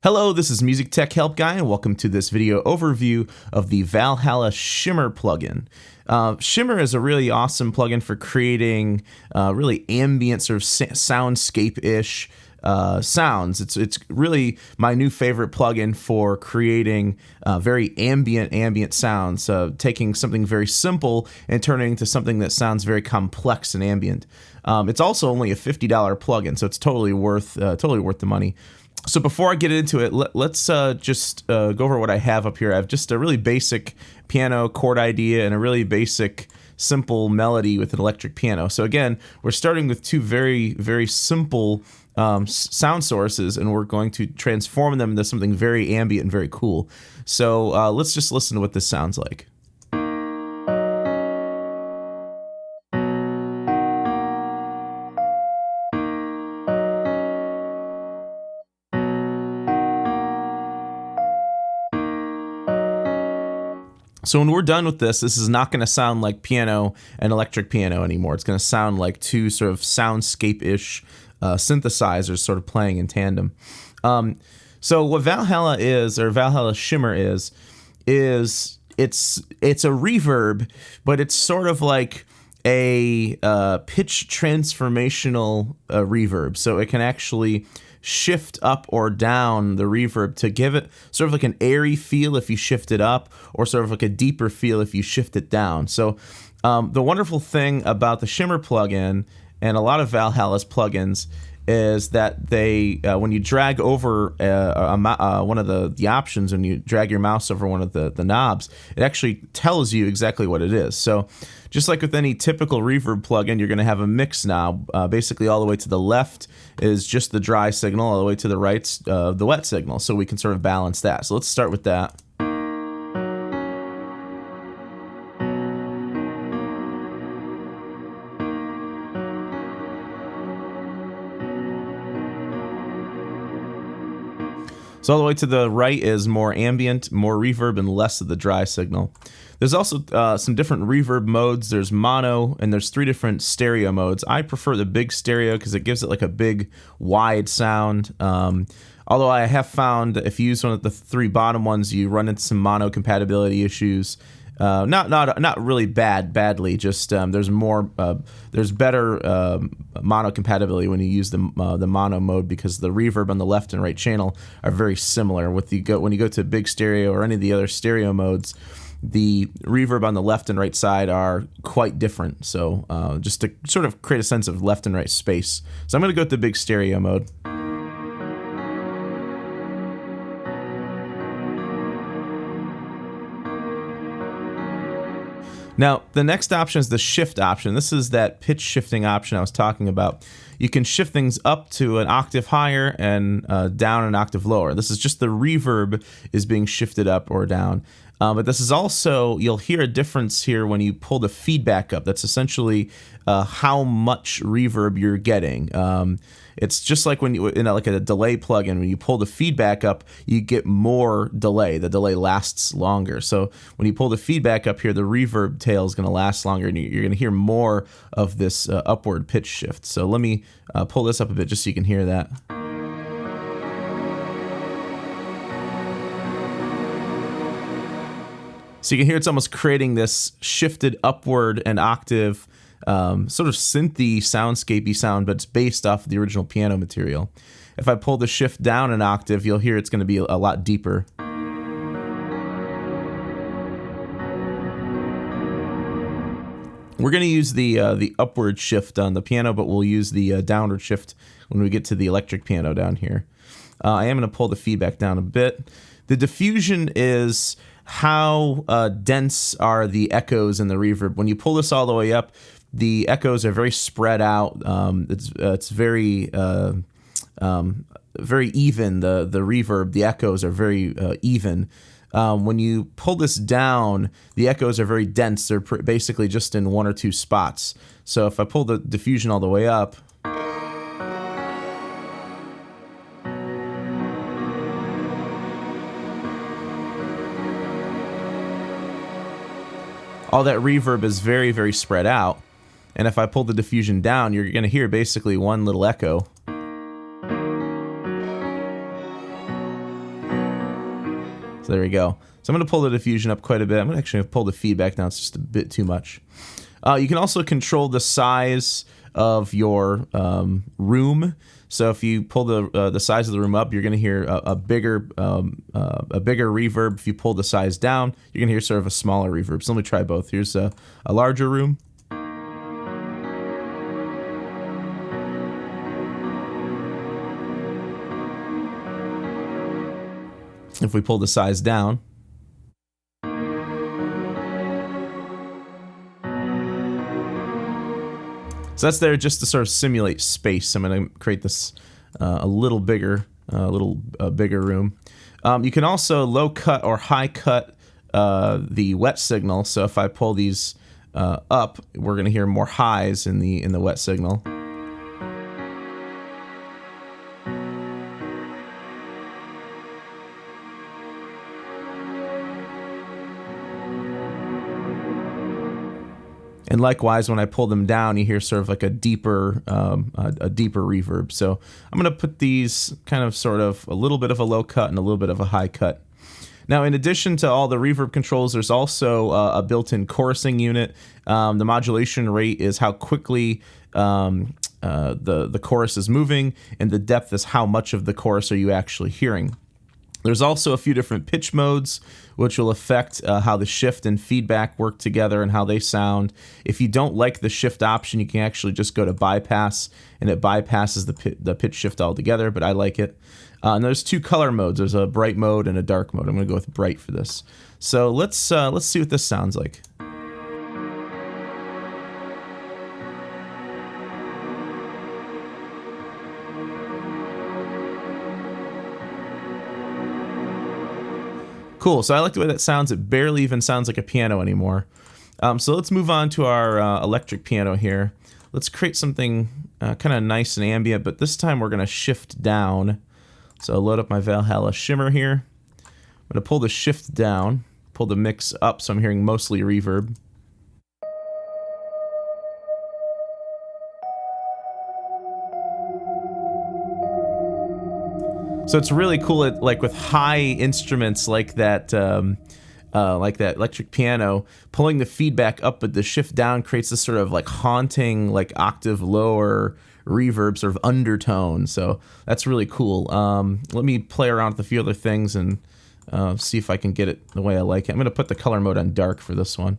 Hello, this is Music Tech Help Guy, and welcome to this video overview of the Valhalla Shimmer plugin. Shimmer is a really awesome plugin for creating really ambient sort of soundscape-ish sounds. It's really my new favorite plugin for creating very ambient sounds, taking something very simple and turning it into something that sounds very complex and ambient. It's also only a $50 plugin, so it's totally worth the money. So before I get into it, let's just go over what I have up here. I have just a really basic piano chord idea and a really basic simple melody with an electric piano. So again, we're starting with two very simple sound sources, and we're going to transform them into something very ambient and very cool. So let's just listen to what this sounds like. So when we're done with this is not going to sound like piano and electric piano anymore. It's going to sound like two sort of soundscape-ish synthesizers sort of playing in tandem. So what Valhalla is, or Valhalla Shimmer is it's a reverb, but it's sort of like a pitch transformational reverb. So it can actually shift up or down the reverb to give it sort of like an airy feel if you shift it up, or sort of like a deeper feel if you shift it down. So the wonderful thing about the Shimmer plugin and a lot of Valhalla's plugins is that they, when you drag over one of the options, and you drag your mouse over one of the knobs, it actually tells you exactly what it is. So just like with any typical reverb plugin, you're going to have a mix knob. Basically all the way to the left is just the dry signal, all the way to the right's the wet signal, so we can sort of balance that. So let's start with that. So all the way to the right is more ambient, more reverb, and less of the dry signal. There's also some different reverb modes. There's mono, and there's 3 different stereo modes. I prefer the big stereo because it gives it like a big, wide sound. Although I have found that if you use one of the 3 bottom ones, you run into some mono compatibility issues. Not really badly. Just there's better mono compatibility when you use the mono mode, because the reverb on the left and right channel are very similar. When you go to big stereo or any of the other stereo modes, the reverb on the left and right side are quite different. So just to sort of create a sense of left and right space. So I'm going to go with the big stereo mode. Now, the next option is the shift option. This is that pitch shifting option I was talking about. You can shift things up to an octave higher and down an octave lower. This is just the reverb is being shifted up or down. But this is also, you'll hear a difference here when you pull the feedback up. That's essentially how much reverb you're getting. It's just like when you, in like a delay plugin, when you pull the feedback up, you get more delay. The delay lasts longer. So when you pull the feedback up here, the reverb tail is going to last longer, and you're going to hear more of this upward pitch shift. So let me pull this up a bit just so you can hear that. So you can hear it's almost creating this shifted upward an octave, sort of synthy, soundscapey sound, but it's based off of the original piano material. If I pull the shift down an octave, you'll hear it's going to be a lot deeper. We're going to use the upward shift on the piano, but we'll use the downward shift when we get to the electric piano down here. I am going to pull the feedback down a bit. The diffusion is how dense are the echoes and the reverb. When you pull this all the way up, the echoes are very spread out. It's very even. The reverb, the echoes are very even. When you pull this down, the echoes are very dense. They're basically just in 1 or 2 spots. So if I pull the diffusion all the way up, all that reverb is very spread out. And if I pull the diffusion down, you're going to hear basically one little echo. So there we go. So I'm going to pull the diffusion up quite a bit. I'm going to actually pull the feedback down. It's just a bit too much. You can also control the size of your room. So if you pull the size of the room up, you're going to hear a bigger reverb. If you pull the size down, you're going to hear sort of a smaller reverb. So let me try both. Here's a larger room. If we pull the size down, so that's there just to sort of simulate space. I'm going to create this a little bigger room. You can also low cut or high cut the wet signal. So if I pull these up, we're going to hear more highs in the wet signal. And likewise, when I pull them down, you hear sort of like a deeper reverb. So I'm going to put these kind of sort of a little bit of a low cut and a little bit of a high cut. Now, in addition to all the reverb controls, there's also a built-in chorusing unit. The modulation rate is how quickly the chorus is moving, and the depth is how much of the chorus are you actually hearing. There's also a few different pitch modes, which will affect how the shift and feedback work together and how they sound. If you don't like the shift option, you can actually just go to bypass, and it bypasses the pitch shift altogether, but I like it. And there's two color modes. There's a bright mode and a dark mode. I'm going to go with bright for this. So let's see what this sounds like. Cool, so I like the way that sounds. It barely even sounds like a piano anymore. So let's move on to our electric piano here. Let's create something kind of nice and ambient, but this time we're going to shift down. So I'll load up my Valhalla Shimmer here. I'm going to pull the shift down, pull the mix up so I'm hearing mostly reverb. So it's really cool, like with high instruments like that electric piano, pulling the feedback up but the shift down creates this sort of like haunting, like octave lower reverb sort of undertone. So that's really cool. Let me play around with a few other things and see if I can get it the way I like it. I'm going to put the color mode on dark for this one.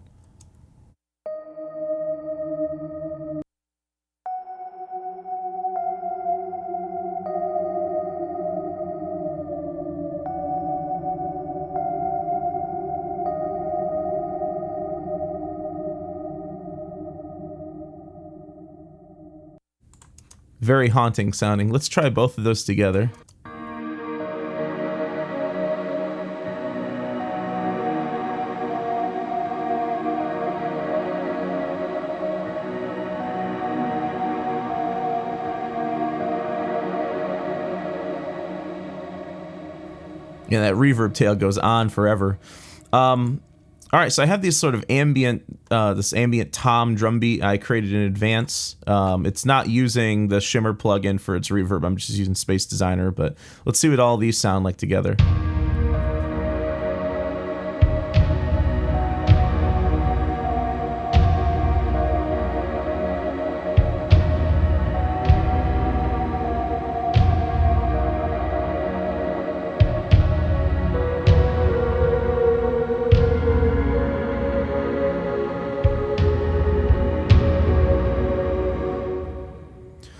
Very haunting sounding. Let's try both of those together. Yeah, that reverb tail goes on forever. All right, so I have these sort of ambient, this ambient tom drum beat I created in advance. It's not using the Shimmer plugin for its reverb. I'm just using Space Designer, but let's see what all these sound like together.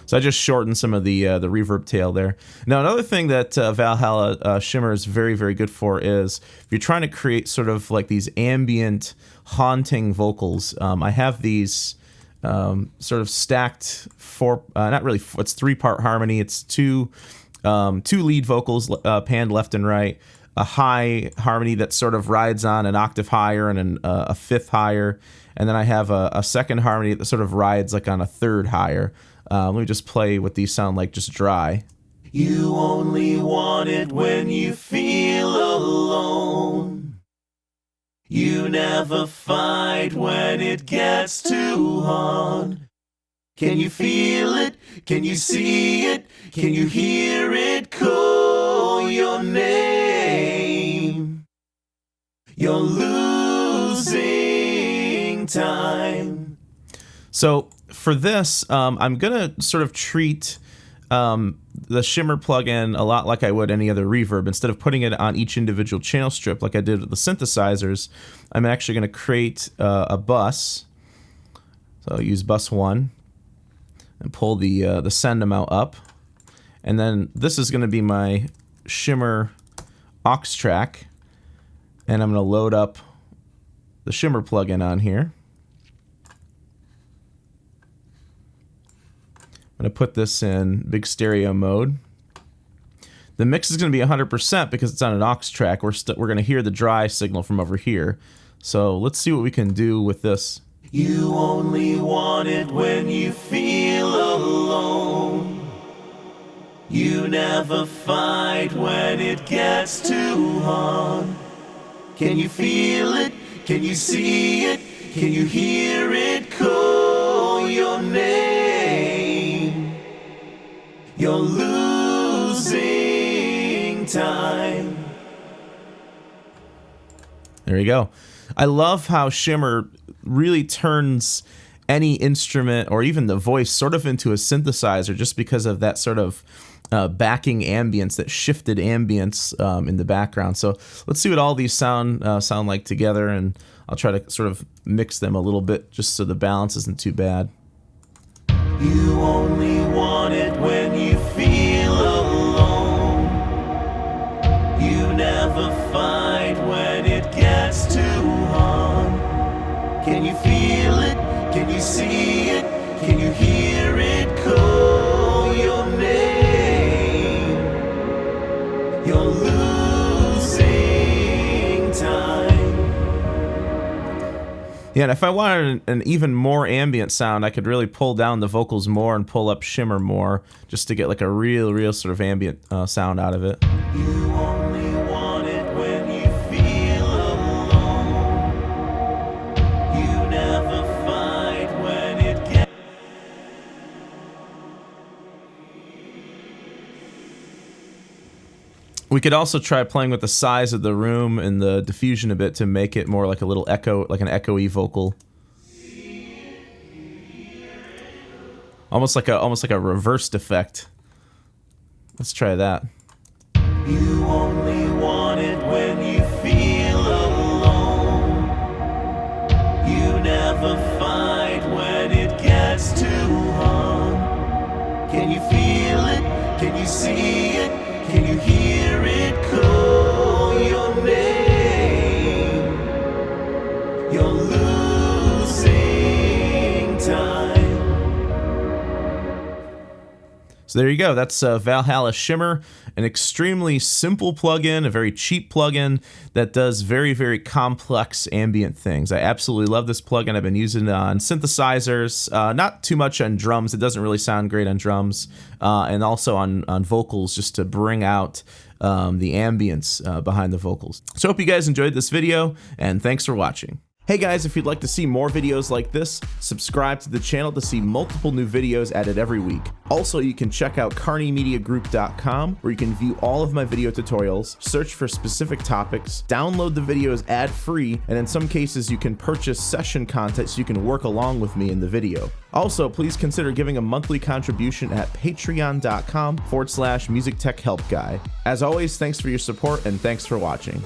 So I just shortened some of the reverb tail there. Now, another thing that Valhalla Shimmer is very, very good for is if you're trying to create sort of like these ambient, haunting vocals. I have these sort of stacked not really, it's 3-part harmony. It's two lead vocals panned left and right, a high harmony that sort of rides on an octave higher and a fifth higher, and then I have a second harmony that sort of rides like on a third higher. Let me just play what these sound like, just dry. You only want it when you feel alone. You never fight when it gets too hard. Can you feel it? Can you see it? Can you hear it call your name? You're losing time. So for this, I'm gonna sort of treat the Shimmer plugin a lot like I would any other reverb. Instead of putting it on each individual channel strip like I did with the synthesizers, I'm actually going to create a bus. So I'll use bus 1 and pull the send amount up. And then this is going to be my Shimmer aux track. And I'm going to load up the Shimmer plugin on here. I'm going to put this in big stereo mode. The mix is going to be 100% because it's on an aux track. We're going to hear the dry signal from over here. So let's see what we can do with this. You only want it when you feel alone. You never fight when it gets too hard. Can you feel it? Can you see it? Can you hear it call your name? You're losing time. There you go. I love how Shimmer really turns any instrument or even the voice sort of into a synthesizer just because of that sort of backing ambience, that shifted ambience in the background. So let's see what all these sound like together, and I'll try to sort of mix them a little bit just so the balance isn't too bad. You only want it when you feel alone. You never fight when it gets too hard. Can you feel it? Can you see it? Can you hear it call your name? You're losing time. Yeah, and if I wanted an even more ambient sound, I could really pull down the vocals more and pull up Shimmer more just to get like a real sort of ambient sound out of it. You only want it when you feel alone. You never fight when it gets. We could also try playing with the size of the room and the diffusion a bit to make it more like a little echo, like an echoey vocal. Almost like a reversed effect. Let's try that. You only want it when you feel alone. You never fight when it gets too hard. Can you feel it? Can you see it? Can you hear it call your name? You're losing time. So there you go. That's Valhalla Shimmer, an extremely simple plugin, a very cheap plugin that does very complex ambient things. I absolutely love this plugin. I've been using it on synthesizers, not too much on drums. It doesn't really sound great on drums, and also on vocals, just to bring out the ambience behind the vocals. So I hope you guys enjoyed this video, and thanks for watching. Hey guys, if you'd like to see more videos like this, subscribe to the channel to see multiple new videos added every week. Also, you can check out carneymediagroup.com, where you can view all of my video tutorials, search for specific topics, download the videos ad-free, and in some cases you can purchase session content so you can work along with me in the video. Also, please consider giving a monthly contribution at patreon.com/musictechhelpguy. As always, thanks for your support and thanks for watching.